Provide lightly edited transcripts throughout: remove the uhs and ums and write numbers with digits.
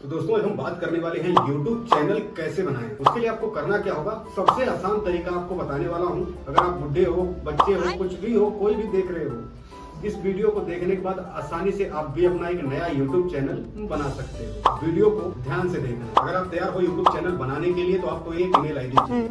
तो दोस्तों आज हम बात करने वाले हैं YouTube चैनल कैसे बनाएं। उसके लिए आपको करना क्या होगा, सबसे आसान तरीका आपको बताने वाला हूं। अगर आप बुढ़े हो, बच्चे हो, कुछ भी हो, कोई भी देख रहे हो, इस वीडियो को देखने के बाद आसानी से आप भी अपना एक नया YouTube चैनल बना सकते हो। वीडियो को ध्यान से देखना। अगर आप तैयार हो YouTube चैनल बनाने के लिए तो आपको एक ईमेल आईडी चाहिए।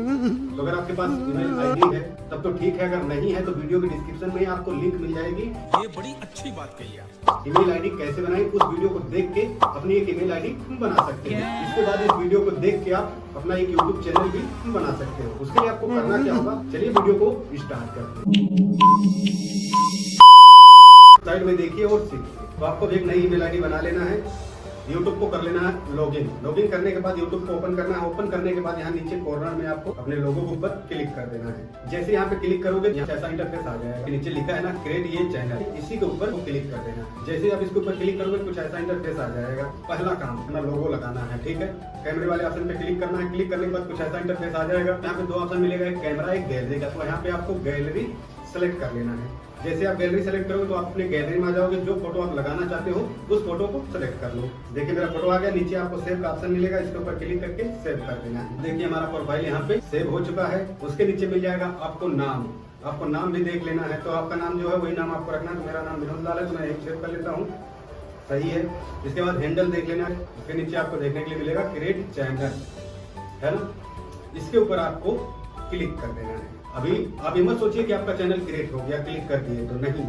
तो अगर आपके पास ईमेल आईडी है तब तो ठीक है, अगर नहीं है तो वीडियो के डिस्क्रिप्शन में आपको लिंक मिल जाएगी। ये बड़ी अच्छी बात कही आप। ईमेल आईडी कैसे बनाएं, उस वीडियो को देख के अपनी एक ईमेल आईडी बना सकते हैं। इसके बाद इस वीडियो को देख के आप अपना एक YouTube चैनल भी बना सकते हो। उसके लिए आपको करना क्या होगा, चलिए वीडियो को स्टार्ट करते हैं। साइड में देखिए और सीखिए। तो आपको भी एक नई ईमेल आईडी बना लेना है। YouTube को कर लेना है लॉगिन। लॉगिन करने के बाद YouTube को ओपन करना है। ओपन करने के बाद यहाँ नीचे कॉर्नर में आपको अपने लोगो के ऊपर क्लिक कर देना है। जैसे यहाँ पे क्लिक करोगे यहाँ ऐसा इंटरफेस आ जाएगा। नीचे लिखा है ना क्रिएट ये चैनल, इसी के ऊपर क्लिक कर देना है। जैसे आप इसके ऊपर क्लिक करोगे कुछ ऐसा इंटरफेस आ जाएगा। पहला काम अपना लोगो लगाना है, ठीक है। कैमरे वाले ऑप्शन पे क्लिक करना है। क्लिक करने के बाद कुछ ऐसा इंटरफेस आ जाएगा। यहाँ पे दो ऑप्शन मिलेगा, एक कैमरा एक गैलरी का। तो यहाँ पे आपको गैलरी सेलेक्ट कर लेना है। जैसे आप गैलरी सेलेक्ट करोगे तो आप अपने गैलरी में आ जाओगे। जो फोटो आप लगाना चाहते हो उस फोटो को सेलेक्ट कर लो। देखिए मेरा फोटो आ गया। नीचे आपको सेव का ऑप्शन मिलेगा, इसके ऊपर क्लिक करके सेव कर देना है। देखिए हमारा प्रोफाइल यहाँ पे सेव हो चुका है। उसके नीचे मिल जाएगा आपको नाम। आपको नाम भी देख लेना है। तो आपका नाम जो है वही नाम आपको रखना है। तो मेरा नाम विनोद लाल है, तो मैं एक सेव कर लेता हूँ। सही है। इसके बाद हैंडल देख लेना है। उसके नीचे आपको देखने के लिए मिलेगा क्रिएट चैनल, है ना। इसके ऊपर आपको क्लिक कर देना है। अभी आप ये मत सोचिए कि आपका चैनल क्रिएट हो गया, क्लिक कर दिए तो नहीं।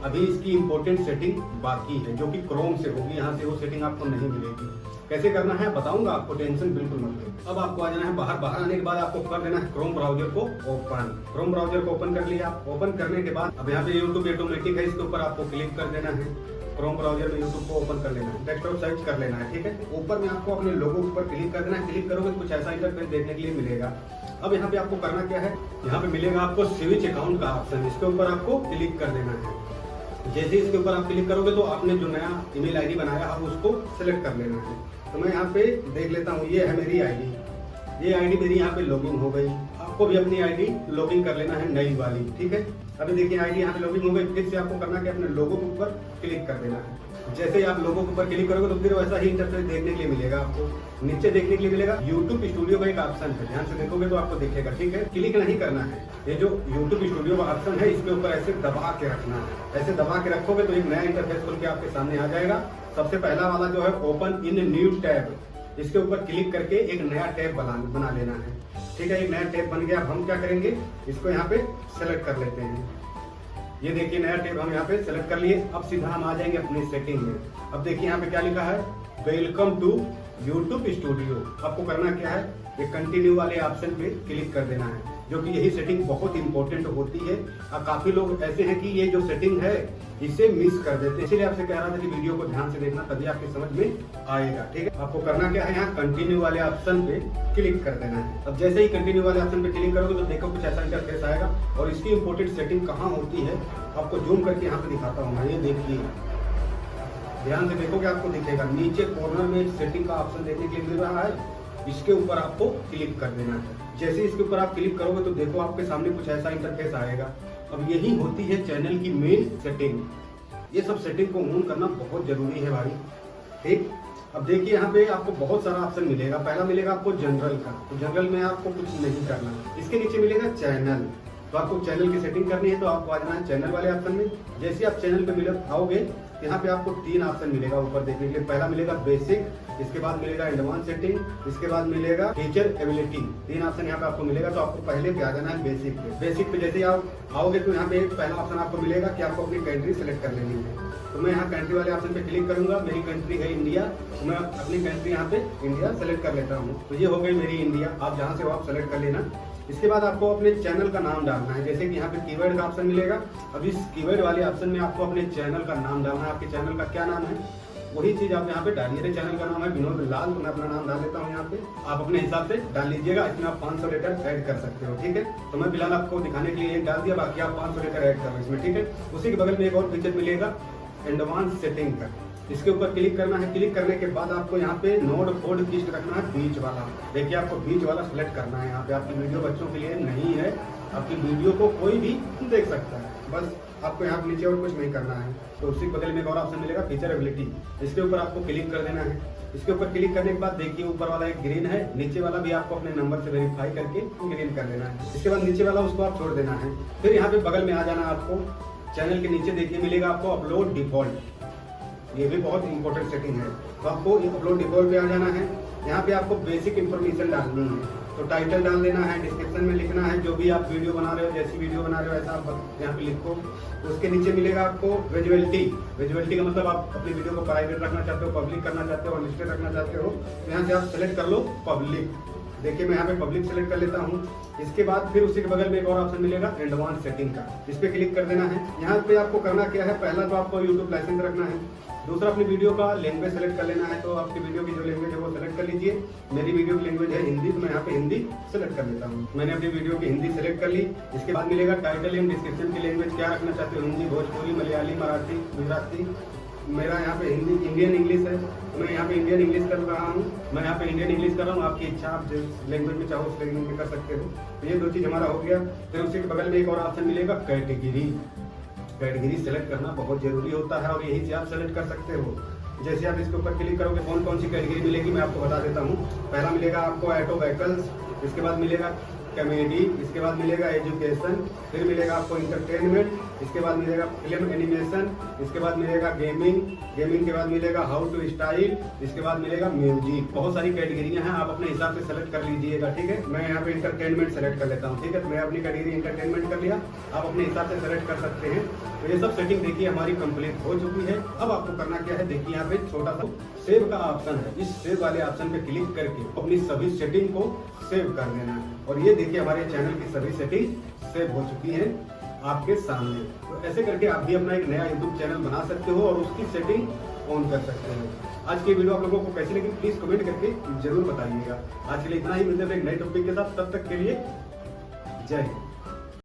अभी इसकी इंपॉर्टेंट सेटिंग बाकी है जो कि क्रोम से होगी। यहाँ से वो सेटिंग आपको नहीं मिलेगी। कैसे करना है बताऊंगा आपको, टेंशन बिल्कुल मत लो। अब आपको आ जाना है बाहर। बाहर आने के बाद आपको कर देना है क्रोम ब्राउजर को ओपन। क्रोम ब्राउजर को ओपन कर लिया। ओपन करने के बाद अब यहाँ पे यूट्यूब ऑटोमेटिक है, इसके ऊपर आपको क्लिक कर देना है। क्रोम ब्राउजर में यूट्यूब को ओपन कर लेना है, डेस्कटॉप सर्च कर लेना है, ठीक है। ऊपर में आपको अपने लोगो के ऊपर क्लिक कर देना है। क्लिक करोगे कुछ ऐसा इंटरफेस देखने के लिए मिलेगा। अब यहाँ पे आपको करना क्या है, यहाँ पे मिलेगा आपको स्विच अकाउंट का ऑप्शन। इसके ऊपर आपको क्लिक कर देना है। जैसे इसके ऊपर आप क्लिक करोगे तो आपने जो नया ईमेल आईडी बनाया है उसको सेलेक्ट कर लेना है। तो मैं यहाँ पे देख लेता हूँ, ये है मेरी आईडी। ये आईडी मेरी यहाँ पे लॉगिन हो गई। आपको भी अपनी आईडी लॉगिन कर लेना है, नई वाली, ठीक है। अभी देखिए आईडी यहाँ पे लॉगिन हो गई। फिर से आपको करना है कि अपने लोगो के ऊपर क्लिक कर देना है। जैसे ही आप लोगों के ऊपर क्लिक करोगे तो फिर वैसा ही इंटरफेस देखने के लिए मिलेगा। आपको नीचे देखने के लिए मिलेगा YouTube स्टूडियो का एक ऑप्शन है। ध्यान से देखोगे तो आपको दिखेगा, ठीक है। क्लिक नहीं करना है। ये जो YouTube स्टूडियो का ऑप्शन है इसके ऊपर ऐसे दबा के रखना है। ऐसे दबा के रखोगे तो एक नया इंटरफेस खुल के आपके सामने आ जाएगा। सबसे पहला वाला जो है ओपन इन न्यू टैब, इसके ऊपर क्लिक करके एक नया टैब बना लेना है, ठीक है। एक नया टैब बन गया। अब हम क्या करेंगे, इसको यहाँ पे सेलेक्ट कर लेते हैं। ये देखिए नया टैब हम यहाँ पे सेलेक्ट कर लिए। अब सीधा हम आ जाएंगे अपनी सेटिंग में। अब देखिए यहाँ पे क्या लिखा है, वेलकम टू YouTube स्टूडियो। आपको करना क्या है, ये कंटिन्यू वाले ऑप्शन पे क्लिक कर देना है, जो कि यही सेटिंग बहुत इंपॉर्टेंट होती है। और काफी लोग ऐसे हैं कि ये जो सेटिंग है इसे मिस कर देते हैं। इसलिए आपसे कह रहा था कि वीडियो को ध्यान से देखना, तभी आपकी समझ में आएगा, ठीक है। आपको करना क्या है, यहाँ कंटिन्यू वाले ऑप्शन पे क्लिक कर देना है। अब जैसे ही कंटिन्यू वाले ऑप्शन पे क्लिक करोगे तो देखो कुछ ऐसा इंटरफेस आएगा। और इसकी इंपॉर्टेंट सेटिंग कहाँ होती है आपको जूम करके यहाँ पे दिखाता हूँ मैं। ये देखिए, ध्यान से देखोगे आपको दिखेगा नीचे कॉर्नर में एक सेटिंग का ऑप्शन देखने के लिए मिल रहा है। इसके ऊपर आपको क्लिक कर देना है। जैसे इसके ऊपर आप क्लिक करोगे तो देखो आपके सामने कुछ ऐसा इंटरफेस आएगा। अब यही होती है चैनल की मेन सेटिंग। ये सब सेटिंग को ऑन करना बहुत जरूरी है भाई, ठीक। अब देखिए यहाँ पे आपको बहुत सारा ऑप्शन मिलेगा। पहला मिलेगा आपको जनरल का। तो जनरल में आपको कुछ नहीं करना। इसके नीचे मिलेगा चैनल। तो आपको चैनल की सेटिंग करनी है तो आपको आ जाना है चैनल वाले ऑप्शन में। जैसे आप चैनल पे आओगे यहाँ पे आपको तीन ऑप्शन मिलेगा ऊपर देखने के लिए। पहला मिलेगा बेसिक, इसके बाद मिलेगा एडवांस सेटिंग, इसके बाद मिलेगा फीचर एबिलिटी। तीन ऑप्शन यहाँ पे आपको मिलेगा। तो आपको पहले पे आ जाना है बेसिक पे। बेसिक पे जैसे आप आओगे तो यहाँ पे पहला ऑप्शन आपको मिलेगा कि आपको अपनी कंट्री सेलेक्ट कर लेनी है। तो मैं यहाँ कंट्री वाले ऑप्शन पे क्लिक करूंगा। मेरी कंट्री है इंडिया, तो मैं अपनी कंट्री यहाँ पे इंडिया सेलेक्ट कर लेता हूँ। तो ये हो गई मेरी इंडिया। आप जहाँ से हो आप सेलेक्ट कर लेना। इसके बाद आपको अपने चैनल का नाम डालना है। जैसे कि यहाँ पे कीवर्ड का ऑप्शन मिलेगा। अब इस कीवर्ड वाले ऑप्शन में आपको अपने चैनल का नाम डालना है। आपके चैनल का क्या नाम है वही चीज आप यहाँ पे डालिए। मेरे चैनल का नाम है विनोद लाल, तो मैं अपना नाम डाल देता हूँ यहाँ पे। आप अपने हिसाब से डाल लीजिएगा। इसमें आप 500 लेटर ऐड कर सकते हो, ठीक है। तो मैं फिलहाल आपको दिखाने के लिए एक डाल दिया, बाकी आप 500 लेटर ऐड करो इसमें, ठीक है। उसी के बगल में एक और फीचर मिलेगा एडवांस सेटिंग का। इसके ऊपर क्लिक करना है। क्लिक करने के बाद आपको यहाँ पे नोट कोड किस्ट रखना है, बीच वाला। देखिए आपको बीच वाला सिलेक्ट करना है। यहाँ पे आपकी वीडियो बच्चों के लिए नहीं है। आपकी वीडियो को कोई भी देख सकता है, बस आपको यहाँ नीचे और कुछ नहीं करना है। तो उसी बगल में एक और ऑप्शन मिलेगा फीचर एबिलिटी। इसके ऊपर आपको क्लिक कर देना है। इसके ऊपर क्लिक करने के बाद देखिए ऊपर वाला एक ग्रीन है, नीचे वाला भी आपको अपने नंबर से वेरीफाई करके ग्रीन कर देना है। इसके बाद नीचे वाला उसको आप छोड़ देना है। फिर यहाँ पे बगल में आ जाना आपको, चैनल के नीचे देखिए मिलेगा आपको अपलोड डिफॉल्ट, ये भी बहुत इंपॉर्टेंट सेटिंग है। तो आपको अपलोड डिफॉल्ट पे आ जाना है। यहाँ पे आपको बेसिक इन्फॉर्मेशन डालनी है, तो टाइटल डाल देना है, डिस्क्रिप्शन में लिखना है जो भी आप वीडियो बना रहे हो, जैसी वीडियो बना रहे हो ऐसा आप यहाँ पे लिखो। उसके नीचे मिलेगा आपको विजुअलिटी, विजुअलिटी का मतलब आप अपनी वीडियो को प्राइवेट रखना चाहते हो, पब्लिक करना चाहते हो, अनलिस्टेड रखना चाहते हो, तो यहाँ से आप सेलेक्ट कर लो पब्लिक। देखिए मैं यहाँ पे पब्लिक सेलेक्ट कर लेता हूँ। इसके बाद फिर उसी के बगल में एक और ऑप्शन मिलेगा एडवांस सेटिंग का, इस पे क्लिक कर देना है। यहाँ पे आपको करना क्या है, पहला तो आपको यूट्यूब लाइसेंस रखना है, दूसरा अपनी वीडियो का लैंग्वेज सेलेक्ट कर लेना है। तो आपकी वीडियो की जो लैंग्वेज है वो सेलेक्ट कर लीजिए। मेरी वीडियो की लैंग्वेज है हिंदी, तो मैं यहाँ पे हिंदी सेलेक्ट कर लेता हूँ। मैंने अपनी वीडियो की हिंदी सेलेक्ट कर ली। इसके बाद मिलेगा टाइटल एंड डिस्क्रिप्शन की लैंग्वेज क्या रखना चाहते हो, हिंदी, भोजपुरी, मलयाली, मराठी, गुजराती। मेरा यहाँ पे हिंदी इंडियन इंग्लिश है, तो मैं यहाँ पे इंडियन इंग्लिश कर रहा हूँ। मैं यहाँ पे इंडियन इंग्लिश कर रहा हूँ, आपकी इच्छा, आप जिस लैंग्वेज में चाहो उस लैंग्वेज में कर सकते हो। तो ये दो चीज़ हमारा हो गया। फिर उसी के बगल में एक और ऑप्शन मिलेगा कैटेगरी। कैटेगरी सेलेक्ट करना बहुत जरूरी होता है और यही से आप सेलेक्ट कर सकते हो। जैसे आप इसके ऊपर क्लिक करोगे कौन कौन सी कैटेगरी मिलेगी मैं आपको बता देता हूँ। पहला मिलेगा आपको ऑटो व्हीकल्स, इसके बाद मिलेगा कॉमेडी, इसके बाद मिलेगा एजुकेशन, फिर मिलेगा आपको इंटरटेनमेंट, इसके बाद मिलेगा फिल्म एनिमेशन, इसके बाद मिलेगा गेमिंग, गेमिंग के बाद मिलेगा हाउ टू स्टाइल, इसके बाद मिलेगा म्यूजिक। बहुत सारी कैटेगरियां हैं, आप अपने हिसाब से सेलेक्ट कर लीजिएगा, ठीक है। मैं यहाँ पे इंटरटेनमेंट सेलेक्ट कर लेता हूँ, ठीक है। तो मैं अपनी कैटेगरी इंटरटेनमेंट कर लिया, आप अपने हिसाब से सेलेक्ट कर सकते हैं। तो ये सब सेटिंग देखिए हमारी कंप्लीट हो चुकी है। अब आपको करना क्या है, देखिए यहाँ पे छोटा सा सेव का ऑप्शन है, इस सेव वाले ऑप्शन पे क्लिक करके अपनी सभी सेटिंग को सेव कर देना है। और ये देखिए हमारे चैनल की सभी सेटिंग सेव हो चुकी है आपके सामने। तो ऐसे करके आप भी अपना एक नया यूट्यूब चैनल बना सकते हो और उसकी सेटिंग ऑन कर सकते हो। आज की वीडियो आप लोगों को कैसी लगी प्लीज कमेंट करके जरूर बताइएगा। आज के लिए इतना ही, मिलते हैं एक नए टॉपिक के साथ, तब तक के लिए जय हिंद।